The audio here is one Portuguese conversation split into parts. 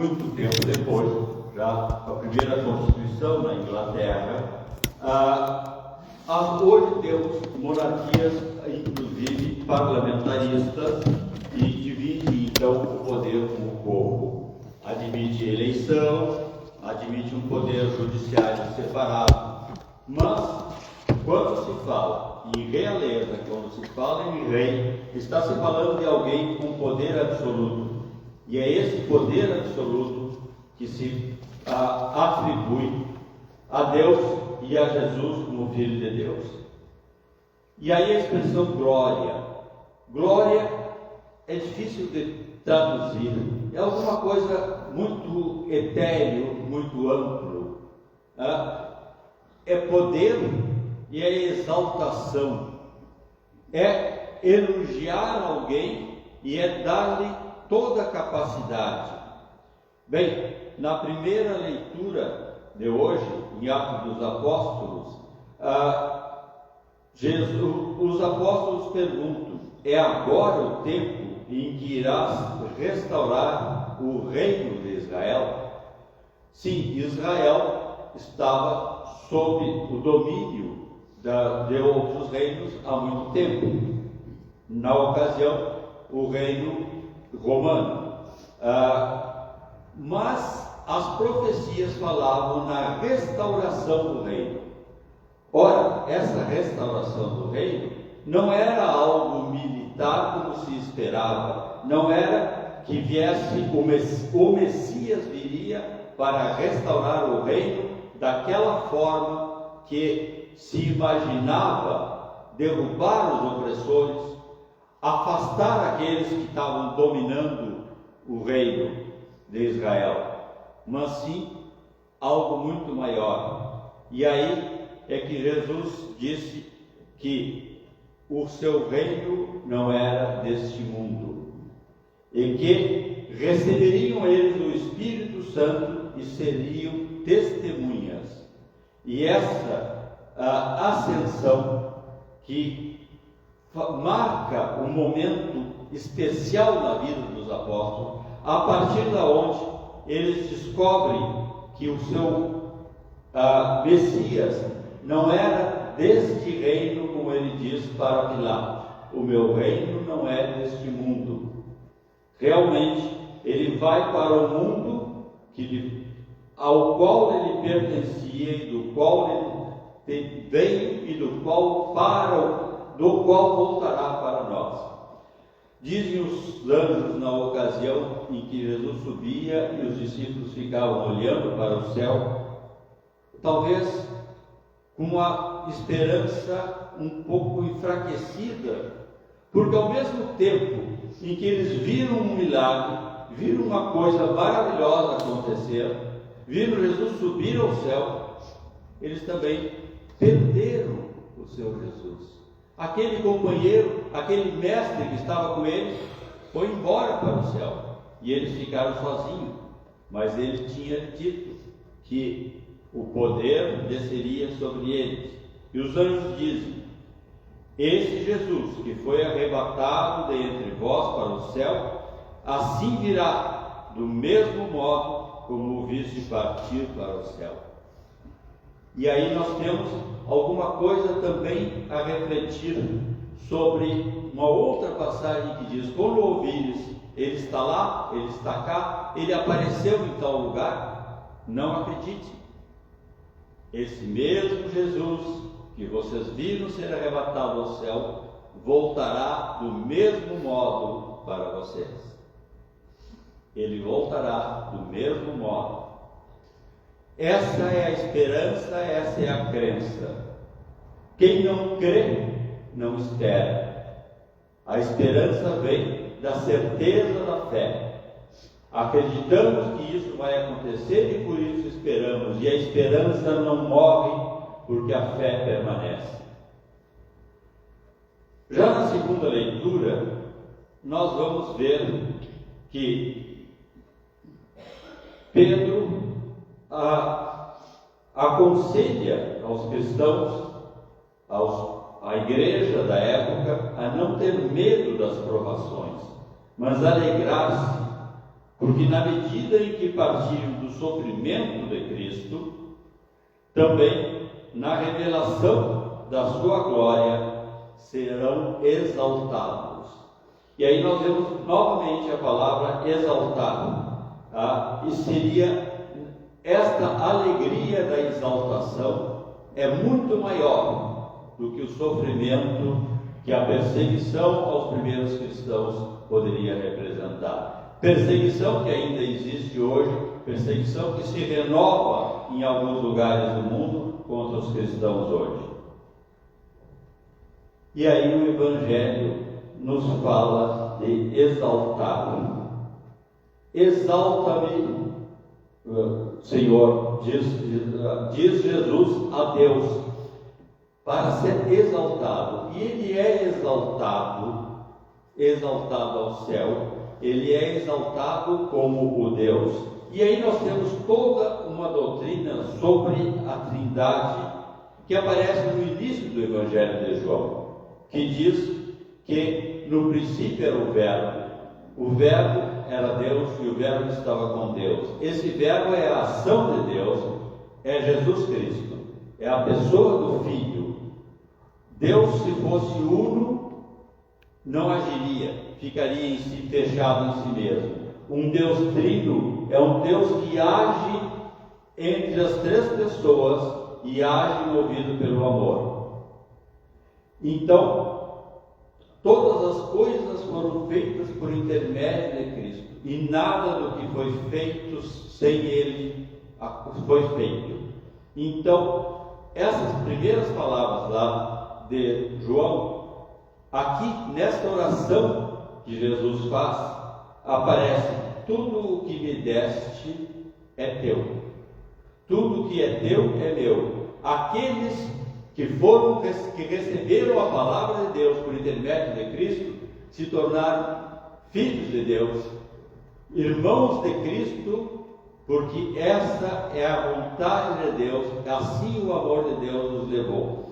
muito tempo depois, já a primeira Constituição na Inglaterra, hoje temos monarquias, inclusive parlamentaristas, e divide então o poder com o povo. Admite eleição, admite um poder judiciário separado, mas quando se fala em realeza, quando se fala em rei, está se falando de alguém com poder absoluto. E é esse poder absoluto que se atribui a Deus e a Jesus como Filho de Deus. E aí a expressão glória. Glória é difícil de traduzir. É alguma coisa muito etéreo, muito amplo. É poder e é exaltação. É elogiar alguém e é dar-lhe toda a capacidade. Bem, na primeira leitura de hoje, em Atos dos Apóstolos, os apóstolos perguntam: é agora o tempo em que irás restaurar o reino de Israel? Sim, Israel estava sob o domínio de outros reinos há muito tempo. Na ocasião, o reino romano. Mas as profecias falavam na restauração do reino. Ora, essa restauração do reino não era algo militar como se esperava, não era que viesse o Messias viria para restaurar o reino daquela forma que se imaginava, derrubar os opressores, afastar aqueles que estavam dominando o reino de Israel, mas sim algo muito maior. E aí é que Jesus disse que o seu reino não era deste mundo, e que receberiam eles o Espírito Santo e seriam testemunhas. E essa ascensão que marca um momento especial na vida dos apóstolos, a partir da onde eles descobrem que o seu Messias não era deste reino, como ele diz para Pilatos: o meu reino não é deste mundo. Realmente, ele vai para o mundo ao qual ele pertencia e do qual ele veio e do qual voltará para nós. Dizem os anjos na ocasião em que Jesus subia e os discípulos ficavam olhando para o céu, talvez com uma esperança um pouco enfraquecida, porque ao mesmo tempo em que eles viram um milagre, viram uma coisa maravilhosa acontecer, viram Jesus subir ao céu, eles também perderam o seu Jesus. Aquele companheiro, aquele mestre que estava com eles, foi embora para o céu e eles ficaram sozinhos. Mas ele tinha dito que o poder desceria sobre eles. E os anjos dizem: esse Jesus que foi arrebatado de entre vós para o céu, assim virá, do mesmo modo como o viste partir para o céu. E aí nós temos alguma coisa também a refletir sobre uma outra passagem que diz: quando ouvires, ele está lá, ele está cá, ele apareceu em tal lugar, não acredite. Esse mesmo Jesus que vocês viram ser arrebatado ao céu, voltará do mesmo modo para vocês. Ele voltará do mesmo modo. Essa é a esperança, essa é a crença. Quem não crê, não espera. A esperança vem da certeza da fé. Acreditamos que isso vai acontecer e por isso esperamos. E a esperança não morre porque a fé permanece. Já na segunda leitura, nós vamos ver que Pedro aconselha aos cristãos, à igreja da época, a não ter medo das provações, mas alegrar-se Porque na medida em que partiram do sofrimento de Cristo, também na revelação da sua glória serão exaltados. E aí nós vemos novamente a palavra exaltado, e seria esta alegria da exaltação é muito maior do que o sofrimento que a perseguição aos primeiros cristãos poderia representar. Perseguição que ainda existe hoje, perseguição que se renova em alguns lugares do mundo contra os cristãos hoje. E aí o Evangelho nos fala de exaltar. Exalta-me, Senhor, diz Jesus a Deus, para ser exaltado. E Ele é exaltado ao céu, Ele é exaltado como o Deus. E aí nós temos toda uma doutrina sobre a Trindade, que aparece no início do Evangelho de João, que diz que no princípio era o Verbo era Deus e o Verbo estava com Deus. Esse Verbo é a ação de Deus, é Jesus Cristo, é a pessoa do Filho. Deus, se fosse uno, não agiria, ficaria em si, fechado em si mesmo. Um Deus trino é um Deus que age entre as três pessoas e age movido pelo amor. Então, todas as coisas foram feitas por intermédio de Cristo, e nada do que foi feito sem Ele foi feito. Então, essas primeiras palavras lá de João, aqui nesta oração que Jesus faz, aparece: tudo o que me deste é teu, tudo o que é teu é meu. Aqueles que receberam a palavra de Deus por intermédio de Cristo, se tornaram filhos de Deus, irmãos de Cristo, porque essa é a vontade de Deus, assim o amor de Deus nos levou.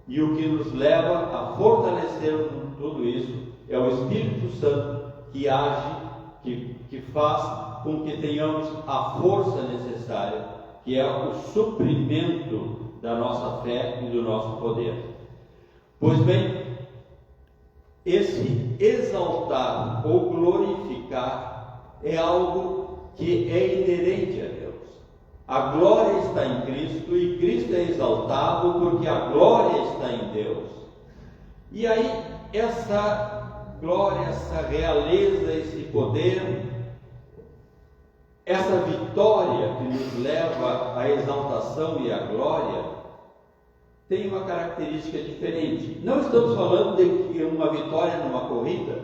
E o que nos leva a fortalecer tudo isso é o Espírito Santo que age, que faz com que tenhamos a força necessária, que é o suprimento da nossa fé e do nosso poder. Pois bem, esse exaltar ou glorificar é algo que é inerente a Deus. A glória está em Cristo e Cristo é exaltado porque a glória está em Deus. E aí, essa glória, essa realeza, esse poder, essa vitória que nos leva à exaltação e à glória, tem uma característica diferente. Não estamos falando de uma vitória numa corrida,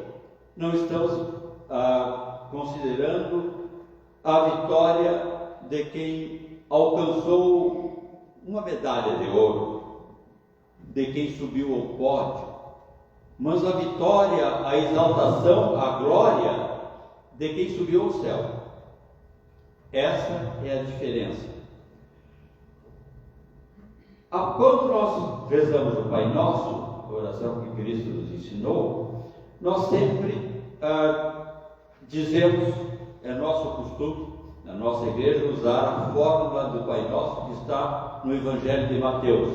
não estamos considerando a vitória de quem alcançou uma medalha de ouro, de quem subiu ao pódio, mas a vitória, a exaltação, a glória de quem subiu ao céu. Essa é a diferença. Quando nós rezamos o Pai Nosso, a oração que Cristo nos ensinou, nós sempre dizemos, é nosso costume, na nossa igreja, usar a fórmula do Pai Nosso que está no Evangelho de Mateus.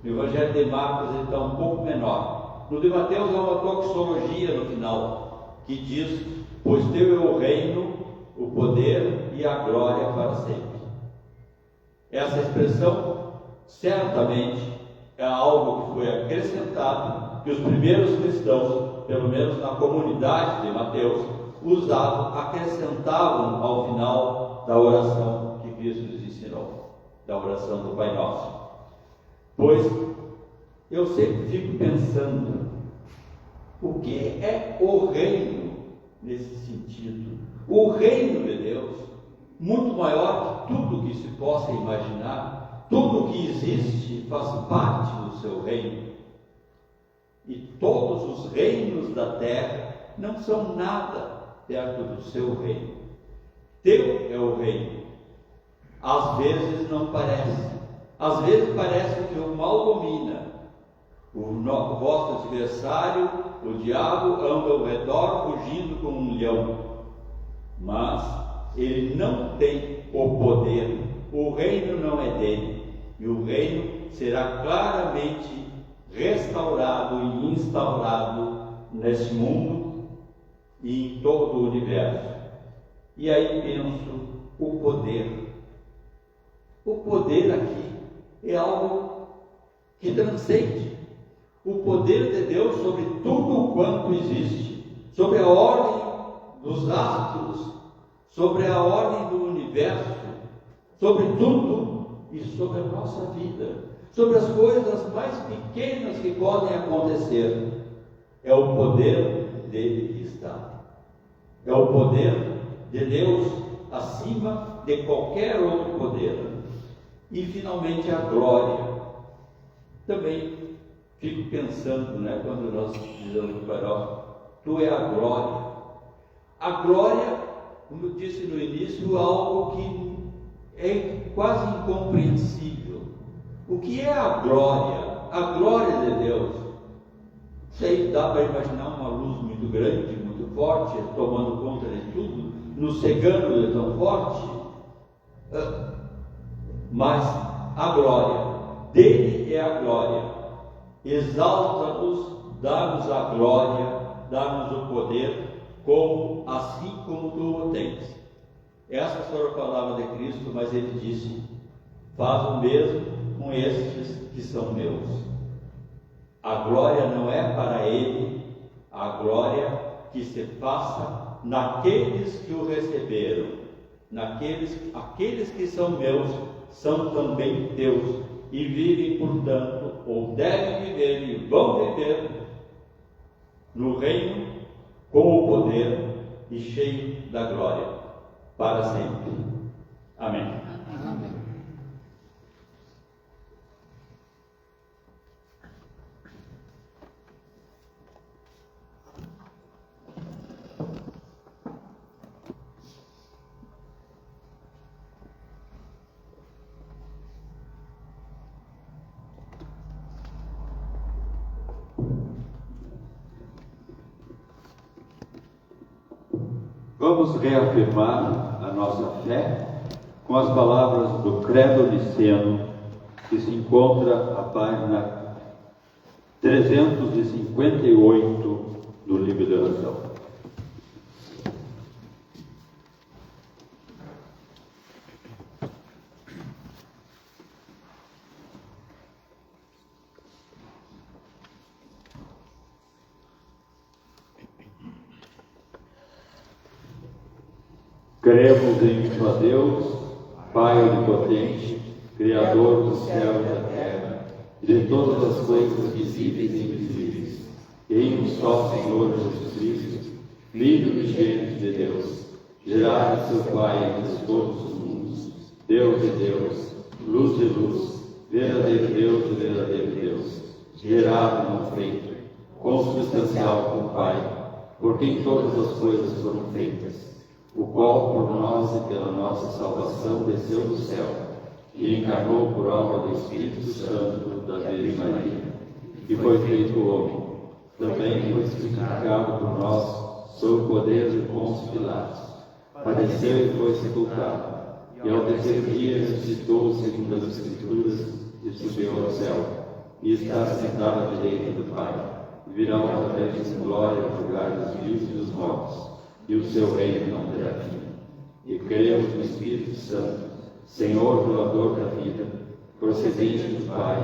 No Evangelho de Marcos ele está um pouco menor. No de Mateus há uma toxologia no final, que diz: pois teu é o reino, o poder e a glória para sempre. Essa expressão certamente é algo que foi acrescentado, que os primeiros cristãos, pelo menos na comunidade de Mateus, usavam, acrescentavam ao final da oração que Cristo nos ensinou, da oração do Pai Nosso. Pois eu sempre fico pensando, o que é o reino nesse sentido? O reino de Deus, muito maior que tudo que se possa imaginar, tudo que existe faz parte do seu reino. E todos os reinos da terra não são nada perto do seu reino. Teu é o reino. Às vezes não parece. Às vezes parece que o mal domina. O vosso adversário, o diabo, anda ao redor fugindo como um leão. Mas ele não tem o poder, o reino não é dele, e o reino será claramente restaurado e instaurado nesse mundo e em todo o universo. E aí penso, o poder. O poder aqui é algo que transcende. O poder de Deus sobre tudo quanto existe, sobre a ordem dos astros, sobre a ordem do universo, sobre tudo e sobre a nossa vida, sobre as coisas mais pequenas que podem acontecer. É o poder dele que está. É o poder de Deus acima de qualquer outro poder. E finalmente a glória. Também fico pensando, quando nós dizemos para ó, tu é a glória. A glória, como eu disse no início, algo que é quase incompreensível. O que é a glória? A glória de Deus. Sei, dá para imaginar uma luz muito grande, muito forte, tomando conta de tudo, nos cegando de tão forte. Mas a glória, dele é a glória. Exalta-nos, dá-nos a glória, dá-nos o poder, assim como tu o tens. Essas foram palavras de Cristo, mas ele disse: faz o mesmo com estes que são meus. A glória não é para ele, a glória que se faça naqueles que o receberam, aqueles que são meus, são também teus, e vivem, portanto, ou devem viver e vão viver no reino com o poder e cheio da glória, para sempre. Amém. Amém. Vamos reafirmar a nossa fé com as palavras do Credo Niceno, que se encontra à página 358 do livro de oração. Cremos em um só Deus, Pai onipotente, Criador do céu e da terra, e de todas as coisas visíveis e invisíveis, e em um só Senhor Jesus Cristo, Filho unigênito de Deus, gerado de seu Pai entre todos os mundos, Deus de Deus, luz de luz, verdadeiro Deus e verdadeiro Deus, gerado não feito, consubstancial com o Pai, por quem todas as coisas foram feitas, o qual por nós e pela nossa salvação desceu do céu e encarnou por obra do Espírito Santo da Virgem Maria, e foi feito homem. Também foi crucificado por nós sob o poder de Pôncio Pilatos, padeceu e foi sepultado, e ao terceiro dia ressuscitou segundo as Escrituras e subiu ao céu, e está sentado à direita do Pai, e virá outra vez em glória a julgar os vivos e os mortos, e o seu reino não terá fim. E cremos no Espírito Santo, Senhor doador da vida, procedente do Pai,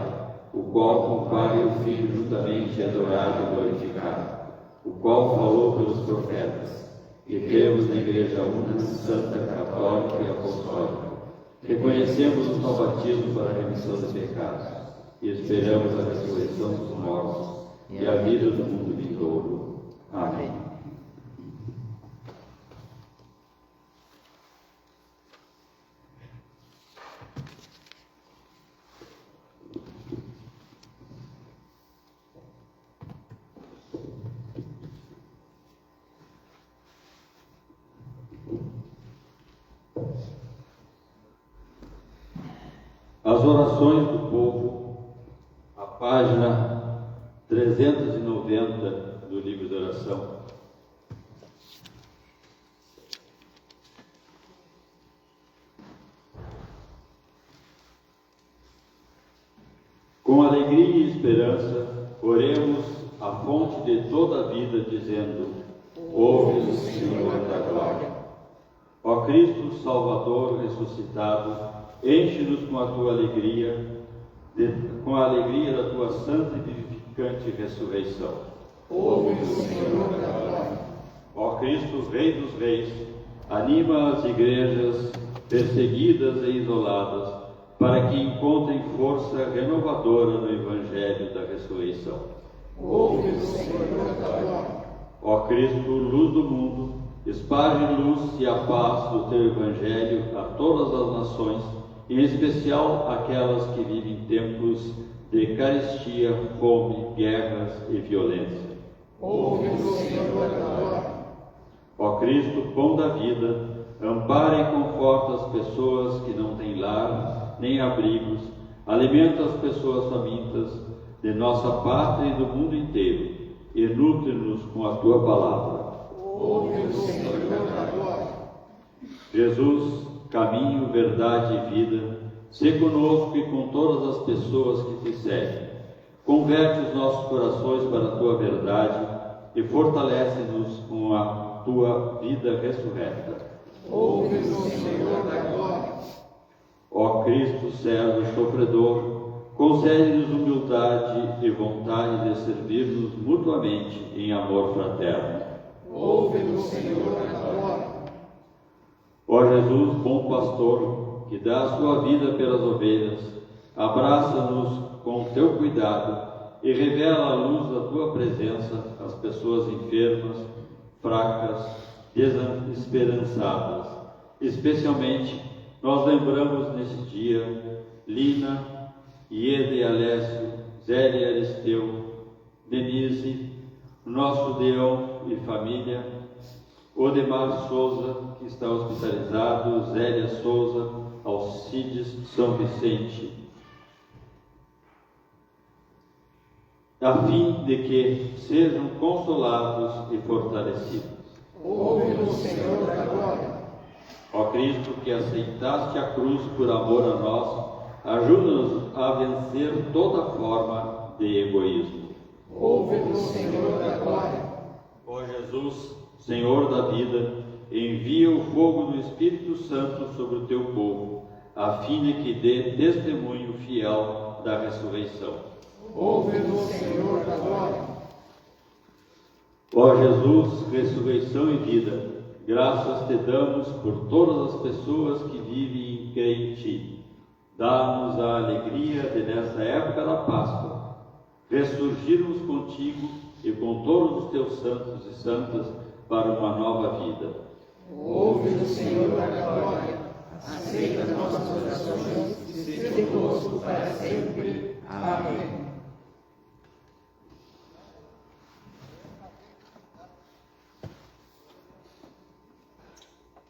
o qual com o Pai e o Filho juntamente é adorado e glorificado, o qual falou pelos profetas. E cremos na Igreja Única, Santa, Católica e Apostólica. Reconhecemos o tal batismo para a remissão dos pecados, e esperamos a ressurreição dos mortos e a vida do mundo vindouro. Amém. As orações do povo, a página 390 do livro de oração. Com alegria e esperança, oremos a fonte de toda a vida, dizendo: ouve-nos, Senhor da glória. Ó Cristo Salvador ressuscitado, enche-nos com a tua alegria, com a alegria da tua santa e vivificante ressurreição. Ouve-nos, Senhor da glória. Ó Cristo, Rei dos Reis, anima as igrejas perseguidas e isoladas, para que encontrem força renovadora no Evangelho da ressurreição. Ouve-nos, Senhor da glória. Ó Cristo, luz do mundo, esparge luz e a paz do teu Evangelho a todas as nações, em especial aquelas que vivem tempos de carestia, fome, guerras e violência. Ouve-nos, Senhor da glória. Ó Cristo, pão da vida, ampara e conforta as pessoas que não têm lar nem abrigos, alimenta as pessoas famintas de nossa pátria e do mundo inteiro, e nutre-nos com a tua palavra. Ouve-nos, Senhor da glória. Jesus, caminho, verdade e vida, sê conosco e com todas as pessoas que te seguem. Converte os nossos corações para a tua verdade e fortalece-nos com a tua vida ressurreta. Ouve-nos, Senhor da glória. Ó Cristo, servo e sofredor, concede-nos humildade e vontade de servir-nos mutuamente em amor fraterno. Ouve-nos, Senhor da glória. Ó Jesus, bom pastor, que dá a sua vida pelas ovelhas, abraça-nos com teu cuidado e revela a luz da tua presença às pessoas enfermas, fracas, desesperançadas. Especialmente, nós lembramos nesse dia Lina, Iede Alessio, Zélia Aristeu, Denise, nosso Deão e família, Odemar Souza, que está hospitalizado, Zélia Souza, Alcides São Vicente, a fim de que sejam consolados e fortalecidos. Ouve-nos, Senhor da glória. Ó Cristo, que aceitaste a cruz por amor a nós, ajuda-nos a vencer toda forma de egoísmo. Ouve-nos, Senhor da glória. Ó Jesus, Senhor da vida, envia o fogo do Espírito Santo sobre o teu povo, a fim de que dê testemunho fiel da ressurreição. Ouve-nos, Senhor da glória. Ó Jesus, ressurreição e vida, graças te damos por todas as pessoas que vivem e creem em ti. Dá-nos a alegria de, nessa época da Páscoa, ressurgirmos contigo e com todos os teus santos e santas para uma nova vida. Ouve-nos, Senhor da glória. Aceita as nossas orações e seja conosco para sempre. Amém.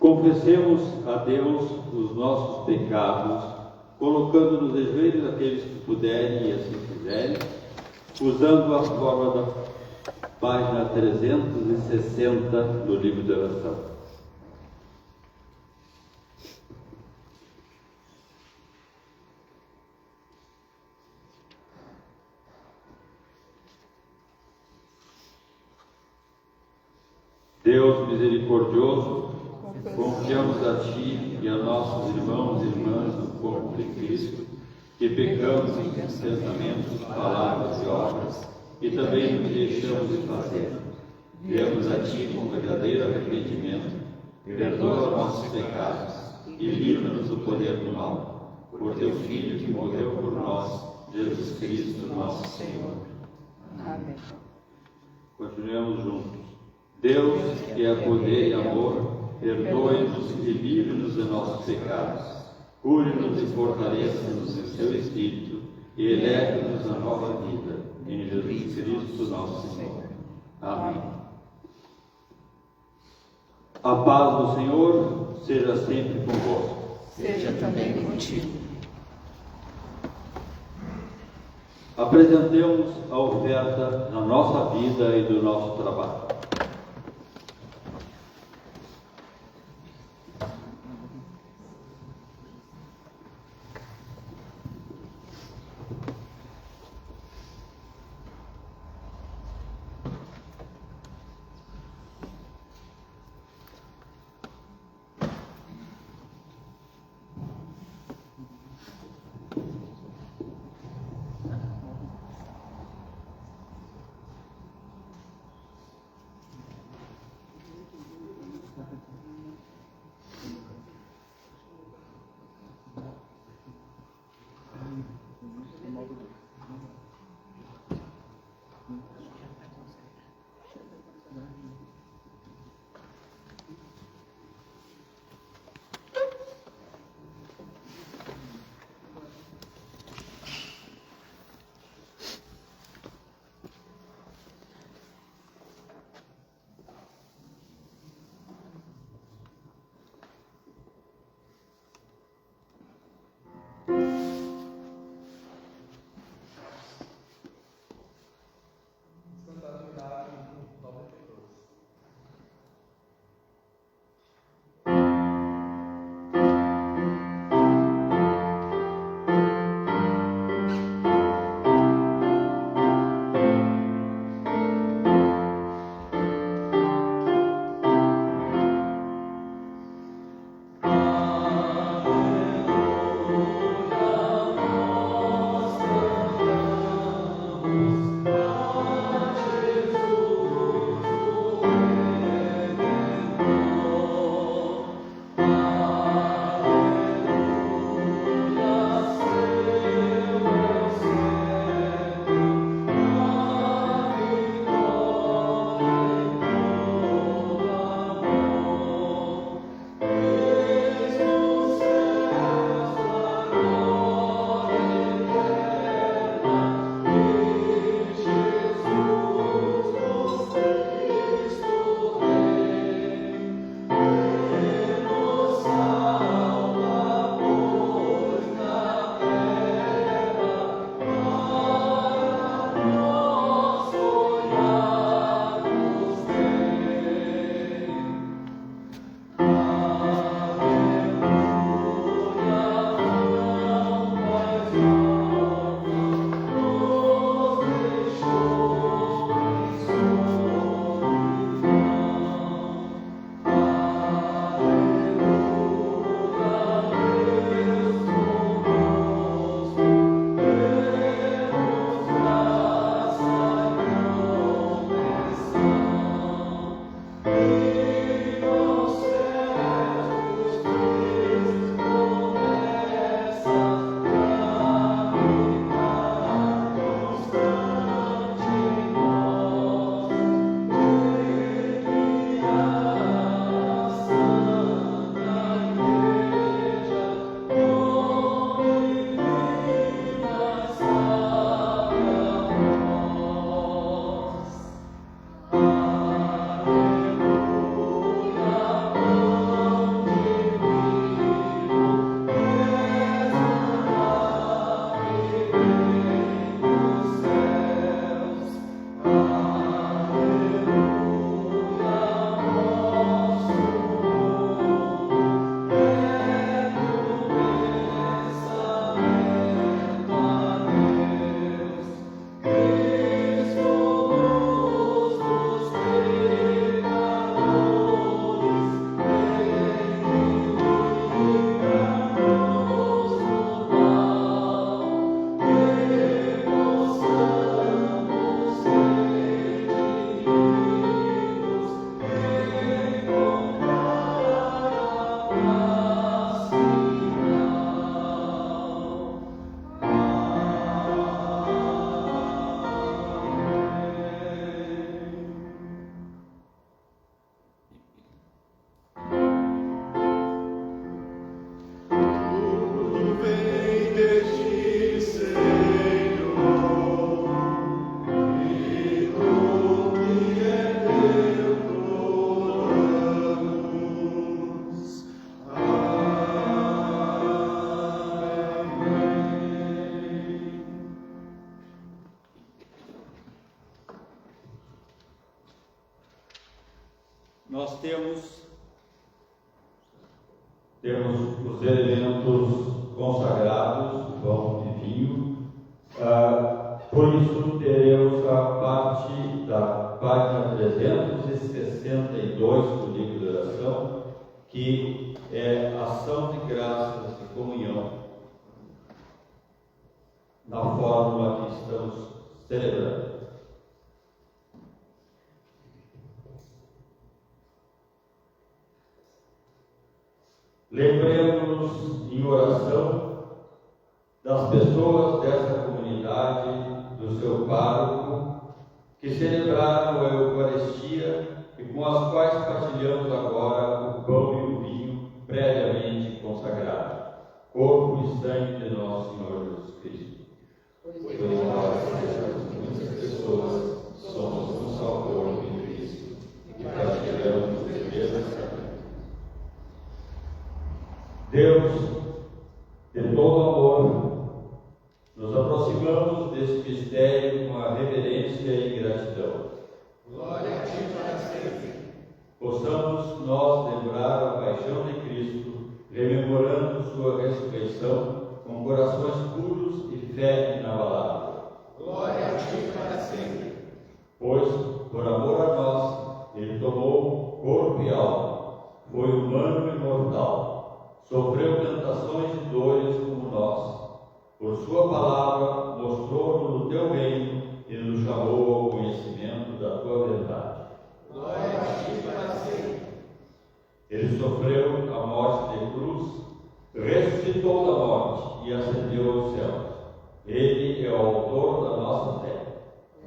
Confessemos a Deus os nossos pecados, colocando nos joelhos aqueles que puderem e assim quiserem, usando a forma da página 360 do livro de oração. Deus misericordioso, confiamos a Ti e a nossos irmãos e irmãs do corpo de Cristo, que pecamos em pensamentos, palavras e obras, e também nos deixamos de fazer. Viemos a Ti com verdadeiro arrependimento, perdoa nossos pecados e livra-nos do poder do mal, por Teu Filho que morreu por nós, Jesus Cristo, nosso Senhor. Amém. Continuemos juntos. Deus, que é poder e amor, perdoe-nos e livre-nos de nossos pecados, cure-nos e fortaleça-nos em seu Espírito e eleve-nos à nova vida, em Jesus Cristo nosso Senhor. Amém. A paz do Senhor seja sempre convosco. Seja também contigo. Apresentemos a oferta da nossa vida e do nosso trabalho. temos os elementos consagrados, pão e vinho. Por isso teremos a parte da página 362 do livro de oração, que é ação de graças de comunhão, na fórmula que estamos celebrando. Lembremos-nos em oração das pessoas dessa comunidade, do seu pároco, que celebraram a Eucaristia e com as quais partilhamos agora o pão e o vinho previamente consagrado, corpo e sangue de nosso Senhor Jesus Cristo. Pois nós, muitas pessoas, somos um só corpo em Cristo e partilhamos do mesmo sangue. Deus, de todo amor, nos aproximamos desse mistério com a reverência e gratidão. Glória a Ti para sempre. Possamos nós lembrar a paixão de Cristo, rememorando sua ressurreição, com corações puros e fé inabalável. Glória a Ti para sempre. Pois, por amor a nós, Ele tomou corpo e alma, foi humano e mortal, sofreu tentações e dores como nós. Por sua palavra, mostrou-nos o teu reino e nos chamou ao conhecimento da tua verdade. Glória a Ti para sempre. Ele sofreu a morte de cruz, ressuscitou da morte e ascendeu aos céus. Ele é o autor da nossa fé.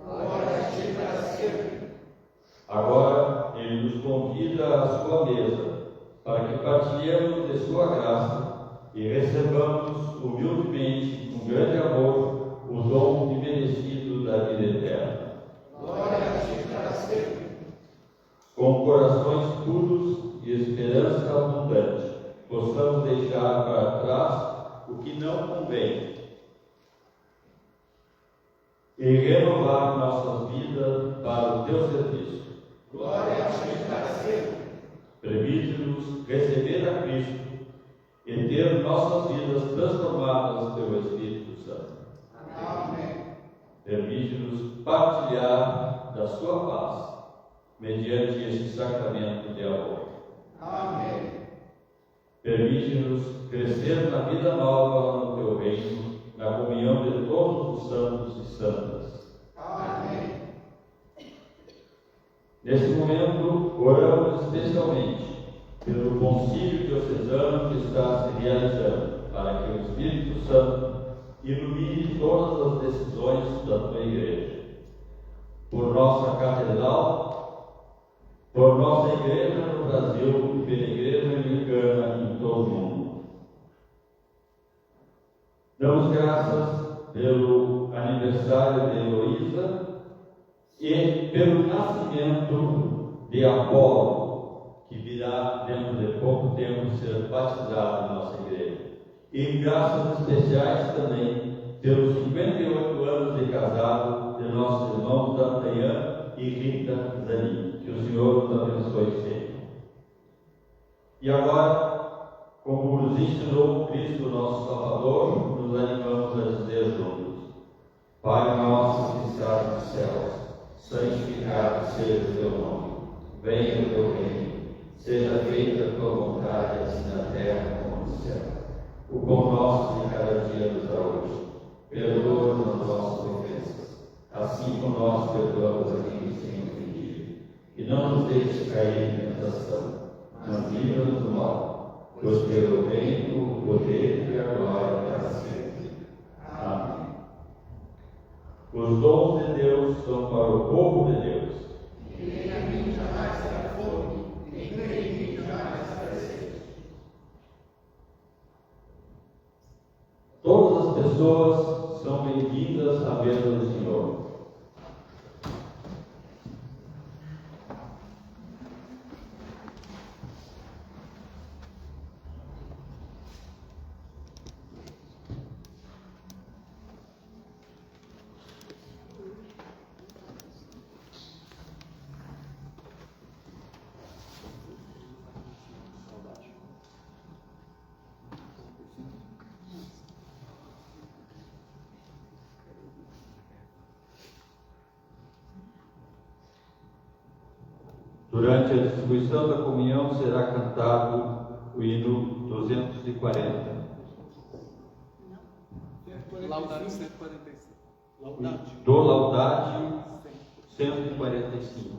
Glória a Ti para sempre. Agora, Ele nos convida à sua mesa, para que partilhemos de sua graça e recebamos humildemente, com grande amor, o dom imerecido da vida eterna. Glória a Ti para sempre. Com corações puros e esperança abundante, possamos deixar para trás o que não convém e renovar nossas vidas para o teu serviço. Glória a Ti para sempre. Permite-nos receber a Cristo e ter nossas vidas transformadas pelo Espírito Santo. Amém. Permite-nos partilhar da sua paz, mediante este sacramento de amor. Amém. Permite-nos crescer na vida nova no teu reino, na comunhão de todos os santos e santas. Amém. Nesse momento, oramos especialmente pelo concílio diocesano que está se realizando, para que o Espírito Santo ilumine todas as decisões da tua igreja. Por nossa catedral, por nossa igreja no Brasil e pela igreja anglicana em todo o mundo. Damos graças pelo aniversário de Heloísa e pelo nascimento de Apolo, que virá dentro de pouco tempo ser batizado em nossa igreja. E graças especiais também pelos 58 anos de casado de nossos irmãos D'Artagnan e Rita Zanin. Que o Senhor nos abençoe sempre. E agora, como nos ensinou Cristo nosso Salvador, nos animamos a dizer juntos: Pai nosso que estás nos céus, santificado seja o teu nome. Venha o teu reino. Seja feita a tua vontade, assim na terra como no céu. O pão nosso de cada dia nos dá hoje. Perdoa-nos as nossas ofensas, assim como nós perdoamos a quem nos tem ofendido. E não nos deixes cair em tentação, mas livra-nos do mal, pois pelo reino, o poder e a glória para sempre. Amém. Os dons de Deus são para o povo de Deus. Ninguém a mim jamais terá fome, nem crê em mim jamais terá sede. Todas as pessoas são bem-vindas à mesa do Senhor. Durante a distribuição da comunhão será cantado o hino 240. Laudate 145. Do Laudate 145.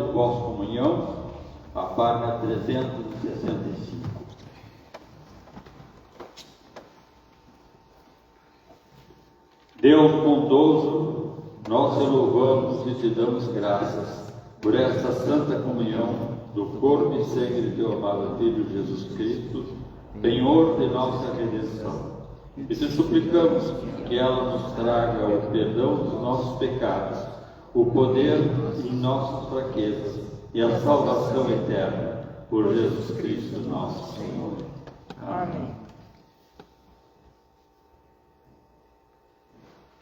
de pós-comunhão, a página 365. Deus bondoso, nós te louvamos e te damos graças por esta santa comunhão do corpo e sangue de teu amado Filho Jesus Cristo, penhor de nossa redenção. E te suplicamos que ela nos traga o perdão dos nossos pecados, o poder em nossas fraquezas e a salvação eterna por Jesus Cristo nosso Senhor. Amém.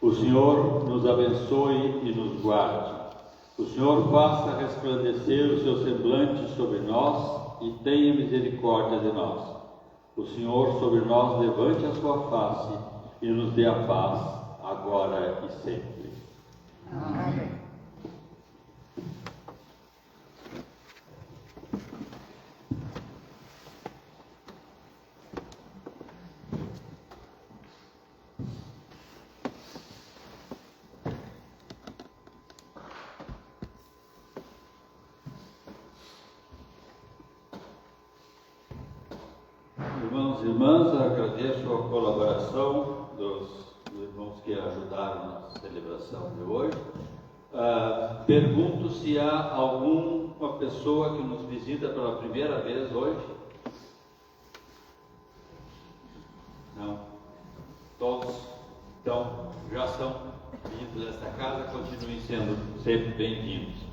O Senhor nos abençoe e nos guarde. O Senhor faça resplandecer o seu semblante sobre nós e tenha misericórdia de nós. O Senhor sobre nós levante a sua face e nos dê a paz, agora e sempre. Amém. Irmãos e irmãs, agradeço a colaboração dos irmãos que ajudaram na celebração de hoje. Pergunto se há alguma pessoa que nos visita pela primeira vez hoje. Não? Todos então já são vindos a esta casa, continuem sendo sempre bem-vindos.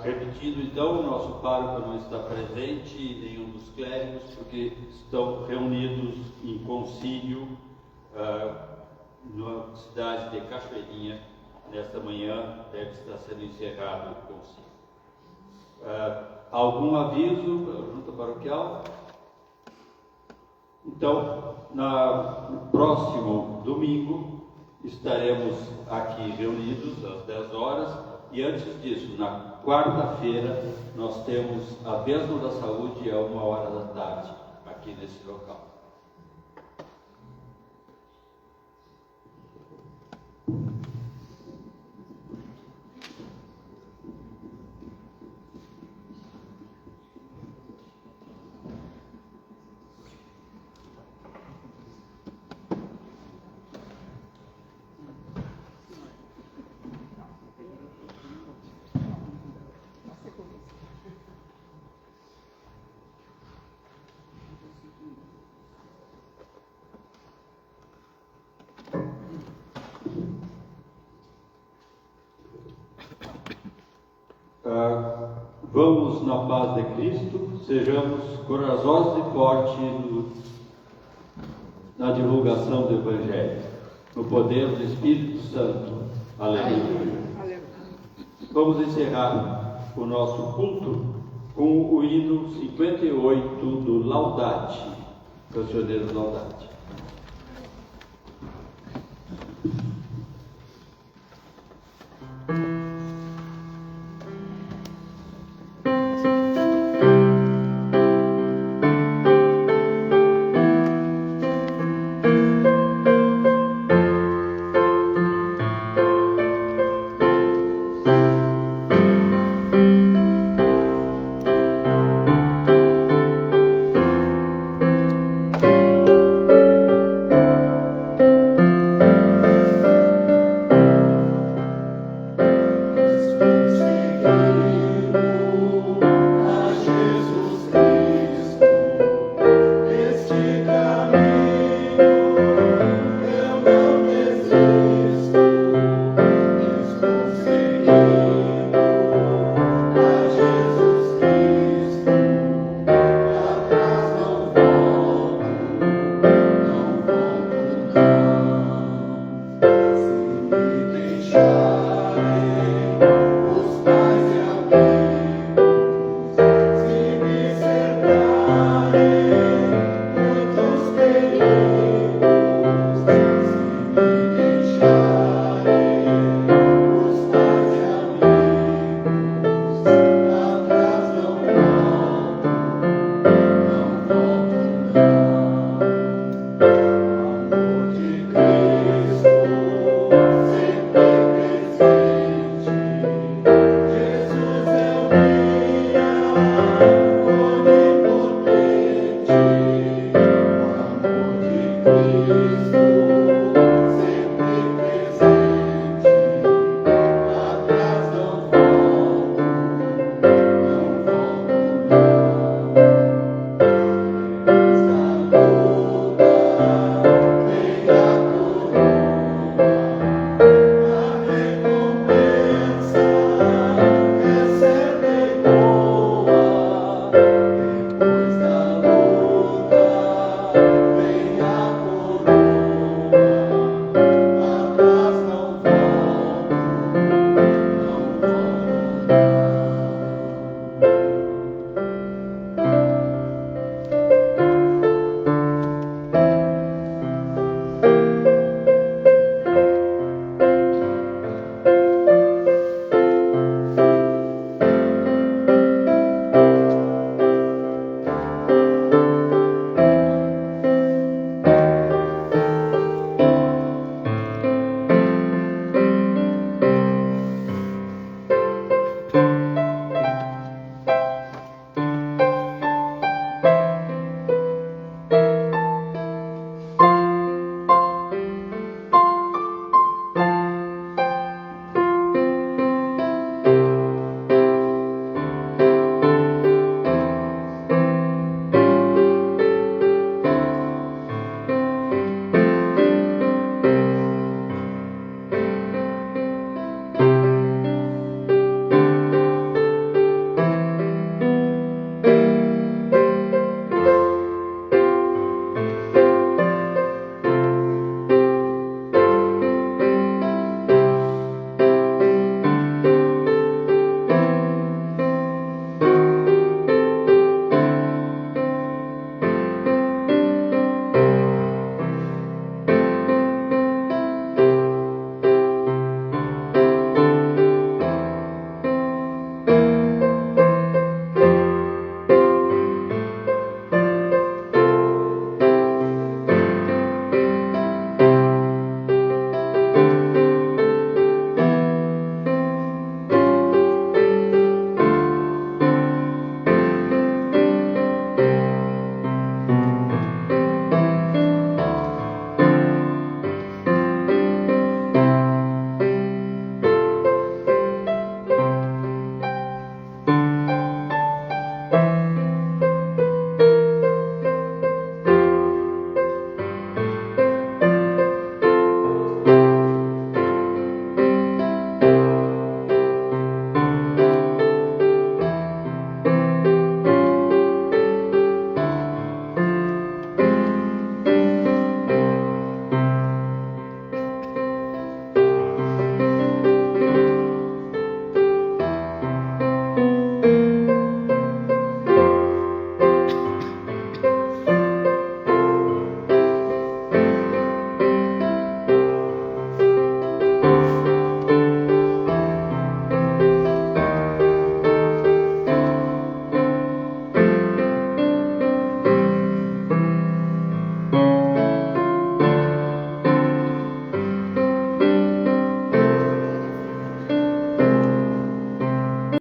Repetindo então, o nosso pároco não está presente, nenhum dos clérigos, porque estão reunidos em concílio na cidade de Cachoeirinha. Nesta manhã deve estar sendo encerrado o concílio. Algum aviso pela junta paroquial? Então, no próximo domingo estaremos aqui reunidos às 10 horas. E antes disso, na quarta-feira, nós temos a bênção da saúde a 13h, aqui nesse local. Vamos na paz de Cristo, sejamos corajosos e fortes na divulgação do Evangelho, no poder do Espírito Santo. Aleluia. Vamos encerrar o nosso culto com o hino 58 do Laudate, Cancioneiro Laudate.